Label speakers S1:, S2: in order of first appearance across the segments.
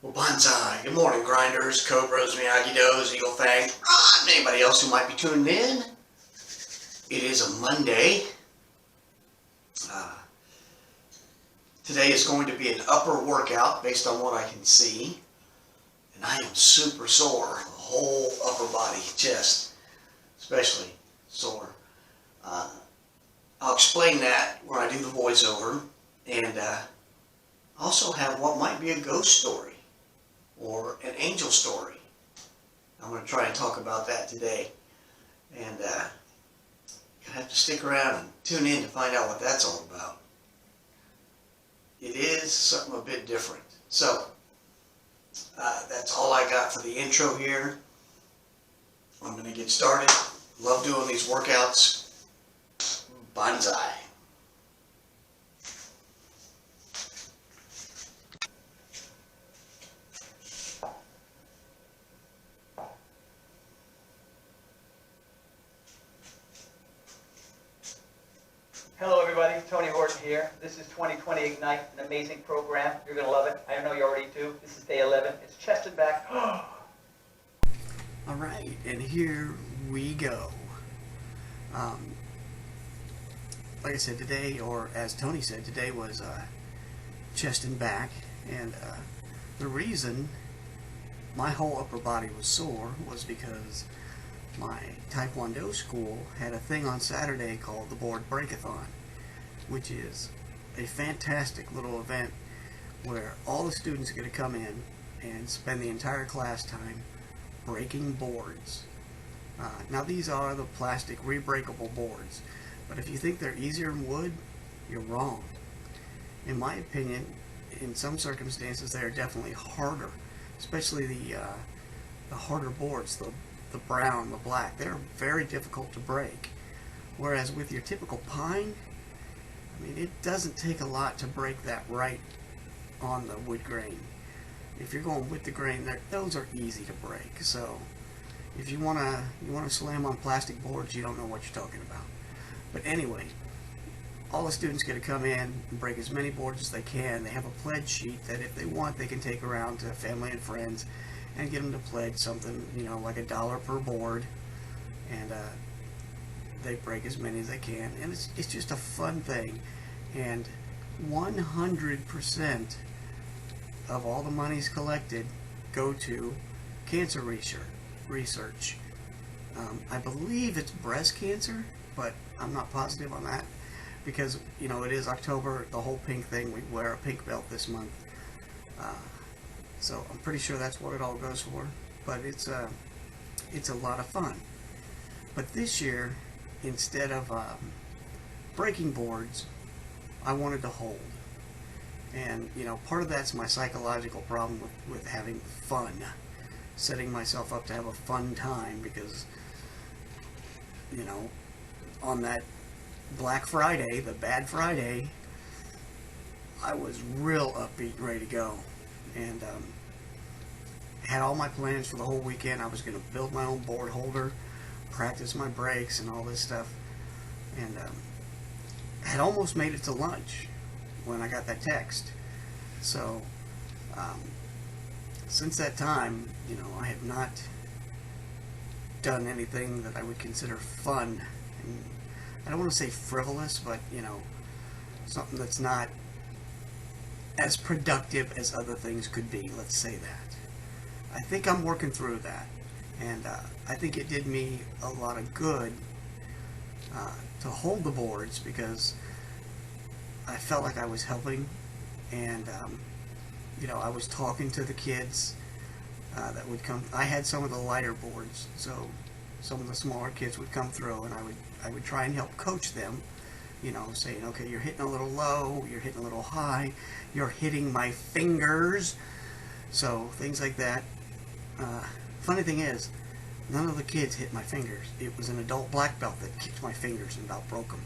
S1: Well, Banzai. Good morning, grinders, cobras, Miyagi-Dos, Eagle Fang, and anybody else who might be tuning in. It is a Monday. Today is going to be an upper workout based on what I can see. And I am super sore. The whole upper body, chest, especially sore. I'll explain that when I do the voiceover. And also have what might be a ghost story or an angel story. I'm going to try and talk about that today. And you'll have to stick around and tune in to find out what that's all about. It is something a bit different. So, that's all I got for the intro here. I'm going to get started. Love doing these workouts. Banzai.
S2: Hello everybody, Tony Horton here. This is 2020 Ignite, an amazing program. You're going to love it. I know you already do. This is day 11. It's chest and back.
S1: Alright, and here we go. Like I said, today, or as Tony said, today was chest and back. And the reason my whole upper body was sore was because my Taekwondo school had a thing on Saturday called the Board Breakathon, which is a fantastic little event where all the students get to come in and spend the entire class time breaking boards. Now these are the plastic rebreakable boards, but if you think they're easier than wood, you're wrong. In my opinion, in some circumstances they are definitely harder, especially the harder boards, the brown, the black. They're very difficult to break. Whereas with your typical pine, I mean, it doesn't take a lot to break that right on the wood grain. If you're going with the grain, those are easy to break. So if you wanna slam on plastic boards, you don't know what you're talking about. But anyway, all the students get to come in and break as many boards as they can. They have a pledge sheet that if they want, they can take around to family and friends and get them to pledge something, you know, like $1 per board, and they break as many as they can, and it's just a fun thing. And 100% of all the monies collected go to cancer research. I believe it's breast cancer, but I'm not positive on that because, you know, it is October, the whole pink thing. We wear a pink belt this month. So I'm pretty sure that's what it all goes for, but it's a lot of fun. But this year, instead of breaking boards, I wanted to hold. And, you know, part of that's my psychological problem with having fun, setting myself up to have a fun time, because, you know, on that Black Friday, the Bad Friday, I was real upbeat and ready to go. And had all my plans for the whole weekend. I was going to build my own board holder, practice my breaks and all this stuff, and had almost made it to lunch when I got that text. So since that time, you know, I have not done anything that I would consider fun. And I don't want to say frivolous, but, you know, something that's not as productive as other things could be, let's say that. I think I'm working through that, and I think it did me a lot of good to hold the boards, because I felt like I was helping, and you know, I was talking to the kids that would come. I had some of the lighter boards, so some of the smaller kids would come through, and I would try and help coach them, you know, saying, okay, you're hitting a little low, you're hitting a little high, you're hitting my fingers, so things like that. Funny thing is, none of the kids hit my fingers. It was an adult black belt that kicked my fingers and about broke them.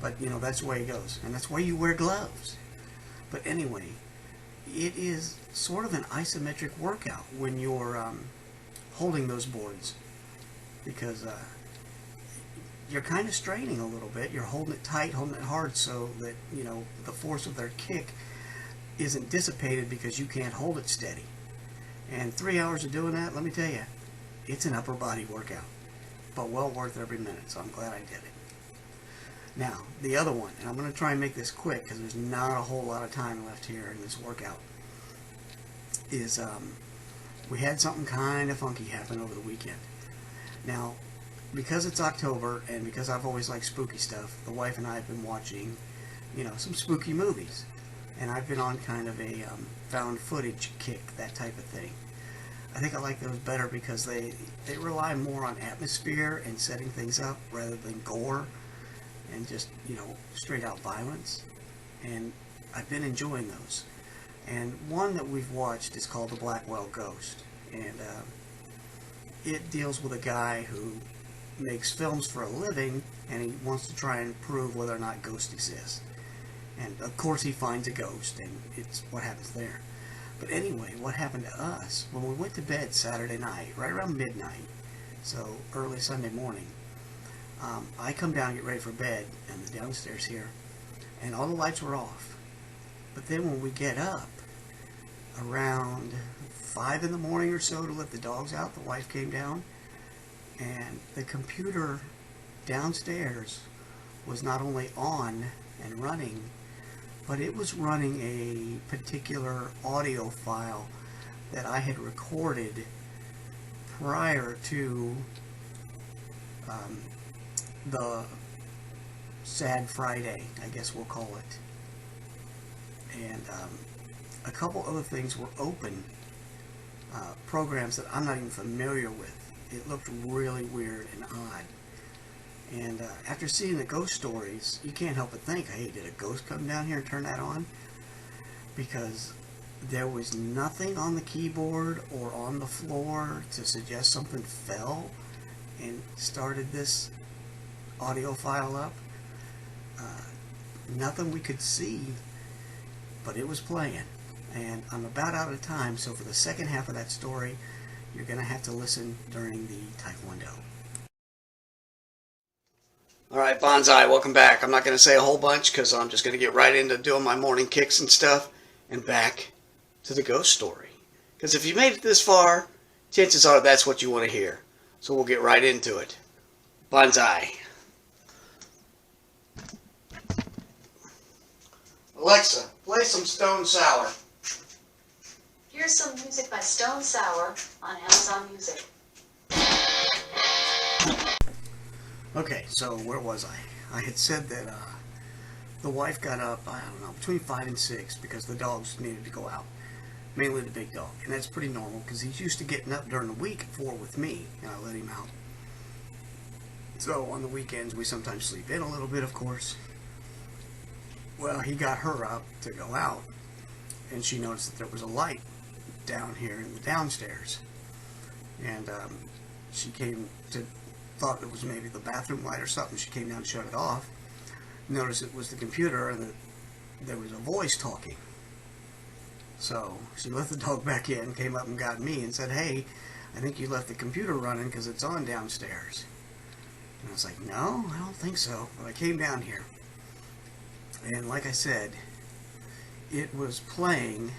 S1: But, you know, that's the way it goes, and that's why you wear gloves. But anyway, it is sort of an isometric workout when you're holding those boards, because you're kind of straining a little bit. You're holding it tight, holding it hard, so that, you know, the force of their kick isn't dissipated because you can't hold it steady. And 3 hours of doing that, let me tell you, it's an upper body workout, but well worth every minute, so I'm glad I did it. Now, the other one, and I'm going to try and make this quick because there's not a whole lot of time left here in this workout, is we had something kind of funky happen over the weekend. Now, because it's October and because I've always liked spooky stuff, the wife and I have been watching, some spooky movies. And I've been on kind of a found footage kick, that type of thing. I think I like those better because they rely more on atmosphere and setting things up rather than gore and just, straight out violence. And I've been enjoying those. And one that we've watched is called The Blackwell Ghost. And it deals with a guy who makes films for a living, and he wants to try and prove whether or not ghosts exist. And of course he finds a ghost, and it's what happens there. But anyway, what happened to us, when we went to bed Saturday night, right around midnight, so early Sunday morning, I come down and get ready for bed, and the downstairs here, and all the lights were off. But then when we get up, around 5 in the morning or so to let the dogs out, the wife came down, and the computer downstairs was not only on and running, but it was running a particular audio file that I had recorded prior to the Sad Friday, I guess we'll call it. And a couple other things were open, programs that I'm not even familiar with. It looked really weird and odd. And after seeing the ghost stories, you can't help but think, hey, did a ghost come down here and turn that on? Because there was nothing on the keyboard or on the floor to suggest something fell and started this audio file up. Nothing we could see, but it was playing. And I'm about out of time, so for the second half of that story, you're going to have to listen during the Taekwondo. Alright, Bonsai, welcome back. I'm not going to say a whole bunch because I'm just going to get right into doing my morning kicks and stuff and back to the ghost story. Because if you made it this far, chances are that's what you want to hear. So we'll get right into it. Bonsai. Alexa, play some Stone Sour.
S3: Here's some music by Stone Sour on Amazon Music.
S1: Okay, so where was I? I had said that the wife got up, I don't know, between 5 and 6 because the dogs needed to go out. Mainly the big dog. And that's pretty normal because he's used to getting up during the week at 4 with me, and I let him out. So on the weekends we sometimes sleep in a little bit, of course. Well, he got her up to go out, and she noticed that there was a light down here in the downstairs. And she came to, thought it was maybe the bathroom light or something. She came down to shut it off. Noticed it was the computer and that there was a voice talking. So she let the dog back in, came up and got me and said, hey, I think you left the computer running because it's on downstairs. And I was like, no, I don't think so. But I came down here. And like I said, it was playing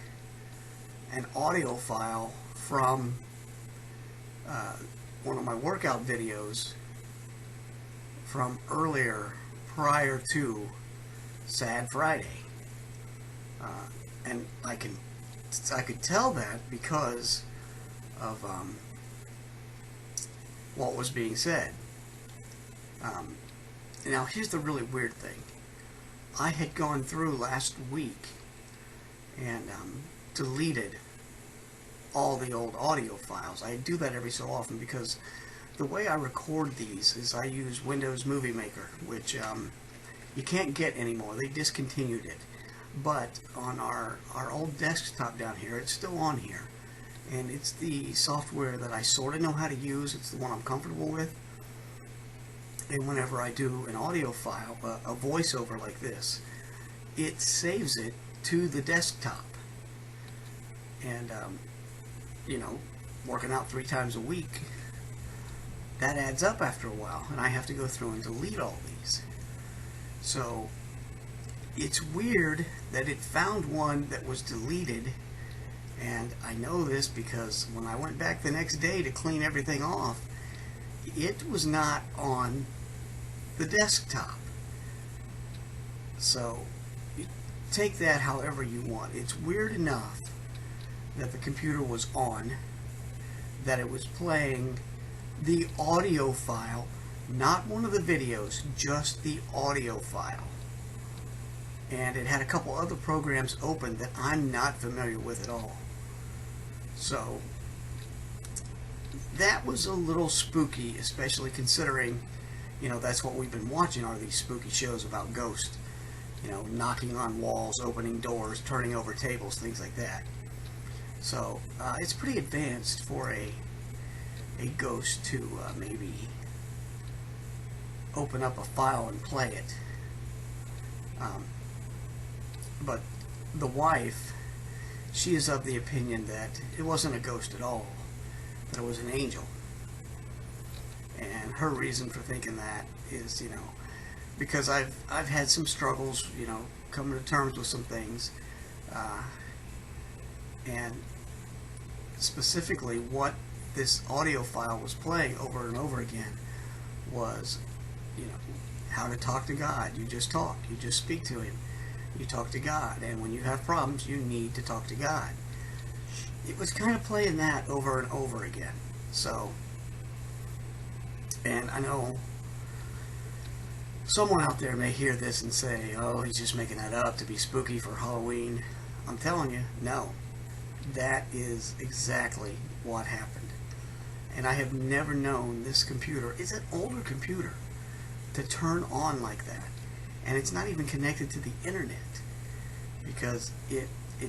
S1: an audio file from one of my workout videos from earlier, prior to Sad Friday. And I could tell that because of what was being said. Now here's the really weird thing. I had gone through last week and deleted all the old audio files. I do that every so often because the way I record these is I use Windows Movie Maker, which you can't get anymore. They discontinued it. But on our old desktop down here, it's still on here. And it's the software that I sort of know how to use. It's the one I'm comfortable with. And whenever I do an audio file, a voiceover like this, it saves it to the desktop. And, working out 3 times a week, that adds up after a while. And I have to go through and delete all these. So it's weird that it found one that was deleted, and I know this because when I went back the next day to clean everything off, it was not on the desktop. So you take that however you want. It's weird enough that the computer was on, that it was playing the audio file, not one of the videos, just the audio file. And it had a couple other programs open that I'm not familiar with at all. So that was a little spooky, especially considering, that's what we've been watching, are these spooky shows about ghosts. Knocking on walls, opening doors, turning over tables, things like that. So it's pretty advanced for a ghost to maybe open up a file and play it. But the wife, she is of the opinion that it wasn't a ghost at all, that it was an angel. And her reason for thinking that is, because I've had some struggles, coming to terms with some things, and specifically what this audio file was playing over and over again was, how to talk to God. You just talk, you just speak to Him, you talk to God, and when you have problems, you need to talk to God. It was kind of playing that over and over again. So, and I know someone out there may hear this and say, oh, he's just making that up to be spooky for Halloween. I'm telling you, no. That is exactly what happened. And I have never known this computer, it's an older computer, to turn on like that. And it's not even connected to the internet, because it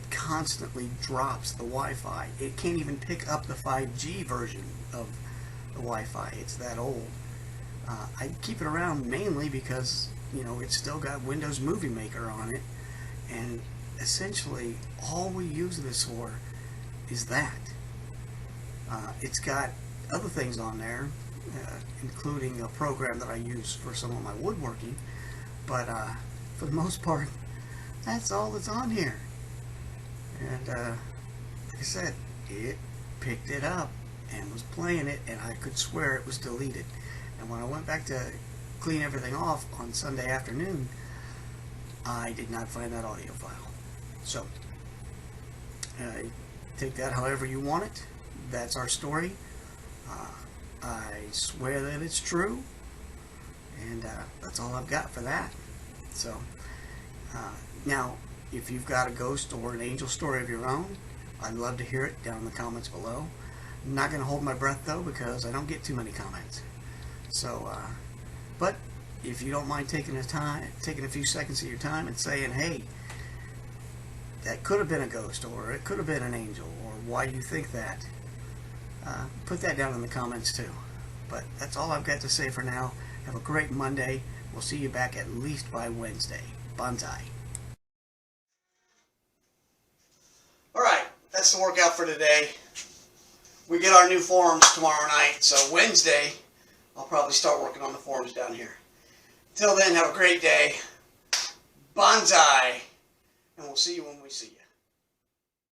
S1: constantly drops the Wi-Fi. It can't even pick up the 5G version of the Wi-Fi. It's that old. I keep it around mainly because, it's still got Windows Movie Maker on it, and essentially all we use this for is that. It's got other things on there, including a program that I use for some of my woodworking, but for the most part, that's all that's on here. And like I said, it picked it up and was playing it, and I could swear it was deleted. And when I went back to clean everything off on Sunday afternoon, I did not find that audio file. So take that however you want it. That's our story. I swear that it's true, and that's all I've got for that. So now, if you've got a ghost or an angel story of your own, I'd love to hear it down in the comments below. I'm not going to hold my breath though, because I don't get too many comments. So, but if you don't mind taking a few seconds of your time and saying, hey, that could have been a ghost, or it could have been an angel, or why do you think that? Put that down in the comments too. But that's all I've got to say for now. Have a great Monday. We'll see you back at least by Wednesday. Bonsai. Alright, that's the workout for today. We get our new forums tomorrow night, so Wednesday I'll probably start working on the forums down here. Till then, have a great day. Bonsai. And we'll see you when we see you.